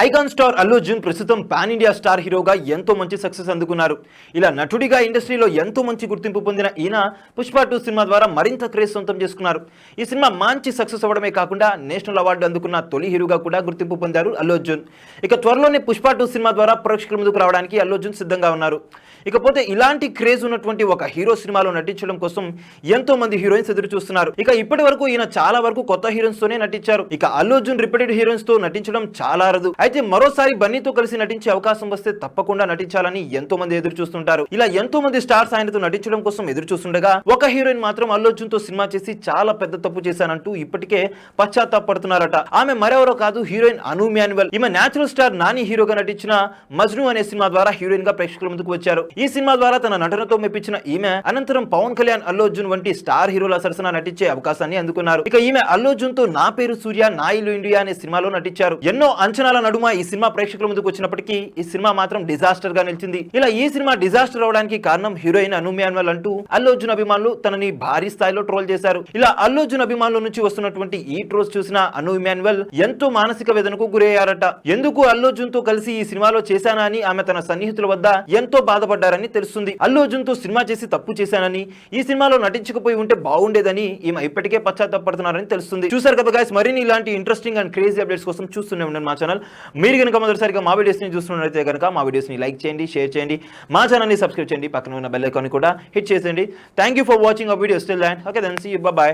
Icon star Allu Arjun ప్రస్తుతం pan India star హీరోగా ఎంతో మంచి సక్సెస్ అందుకున్నారు. ఇలా నటుడిగా ఇండస్ట్రీలో ఎంతో మంచి గుర్తింపు పొందిన ఈయన పుష్ప 2 సినిమా ద్వారా మరింత క్రేజ్ సొంతం చేసుకున్నారు. ఈ సినిమా మంచి సక్సెస్ అవ్వడమే కాకుండా నేషనల్ అవార్డు అందుకున్న తొలి హీరోగా కూడా గుర్తింపు పొందారు అల్లు అర్జున్. ఇక త్వరలోనే పుష్ప 2 సినిమా ద్వారా ప్రేక్షకుల ముందుకు రావడానికి అల్లు అర్జున్ సిద్ధంగా ఉన్నారు. ఇకపోతే ఇలాంటి క్రేజ్ ఉన్నటువంటి ఒక హీరో సినిమాలో నటించడం కోసం ఎంతో మంది హీరోయిన్స్ ఎదురు చూస్తున్నారు. ఇక ఇప్పటి వరకు ఈయన చాలా వరకు కొత్త హీరోయిన్స్ తోనే నటించారు. ఇక అల్లు అర్జున్ రిపీటెడ్ హీరోయిన్స్ తో నటించడం చాలా అరుదు. అయితే మరోసారి బన్నీతో కలిసి నటించే అవకాశం వస్తే తప్పకుండా నటించాలని ఎంతో మంది ఎదురు చూస్తుంటారు. ఇలా ఎంతో మంది స్టార్స్ ఆయనతో నటించడం కోసం ఎదురు చూస్తుండగా ఒక హీరోయిన్ మాత్రం అల్లు అర్జున్ తో సినిమా చేసి చాలా పెద్ద తప్పు చేశానంటూ ఇప్పటికే పశ్చాత్తాపడుతున్నారట. ఆమె మరెవరో కాదు, హీరోయిన్ అను మాన్యువల్. ఈమె నేచురల్ స్టార్ నాని హీరోగా నటించిన మజ్ను అనే సినిమా ద్వారా హీరోయిన్ గా ప్రేక్షకుల ముందుకు వచ్చారు. ఈ సినిమా ద్వారా తన నటనతో మెప్పించిన ఈమె అనంతరం పవన్ కళ్యాణ్, అల్లు అర్జున్ వంటి స్టార్ హీరోల సరసన నటించే అవకాశాన్ని అందుకున్నారు. ఇక ఈమె అల్లు అర్జున్ తో నా పేరు సూర్య, నా ఇల్లు ఇండియా అనే సినిమాలో నటించారు. ఎన్నో అంచనాల నడుమ ఈ సినిమా ప్రేక్షకుల ముందుకు వచ్చినప్పటికీ ఈ సినిమా మాత్రం డిజాస్టర్ గా నిలిచింది. ఇలా ఈ సినిమా డిజాస్టర్ అవడానికి కారణం హీరోయిన్ అను మాన్యువల్ అంటూ అల్లు అర్జున్ అభిమానులు తనని భారీ స్థాయిలో ట్రోల్ చేశారు. ఇలా అల్లు అర్జున్ అభిమానుల నుంచి వస్తున్నటువంటి ఈ ట్రోల్స్ చూసిన అను మాన్యువల్ ఎంతో మానసిక వేదనకు గురయ్యారట. ఎందుకు అల్లు అర్జున్ తో కలిసి ఈ సినిమాలో చేశానా అని ఆమె తన సన్నిహితుల వద్ద ఎంతో బాధపడ్డారని తెలుస్తుంది. అల్లు అర్జున్ తో సినిమా చేసి తప్పు చేశానని, ఈ సినిమాలో నటించకపోయి ఉంటే బాగుండేదని ఈమె ఇప్పటికే పశ్చాత్తాపడుతున్నారని తెలుస్తుంది. చూసారు కదా గైస్, మరిన్ని ఇలాంటి ఇంట్రెస్టింగ్ అండ్ క్రేజీ అప్డేట్స్ కోసం చూస్తూనే ఉండండి మా ఛానల్. మీరు కనుక మొదటిసారిగా మా వీడియోస్ ని చూస్తున్నట్లయితే కనుక మా వీడియోస్ ని లైక్ చేయండి, షేర్ చేయండి, మా ఛానల్ ని సబ్స్క్రైబ్ చేయండి, పక్కన ఉన్న బెల్ ఐకాన్ కూడా హిట్ చేయండి. Thank you for watching our videos till then. Okay then see you, bye by.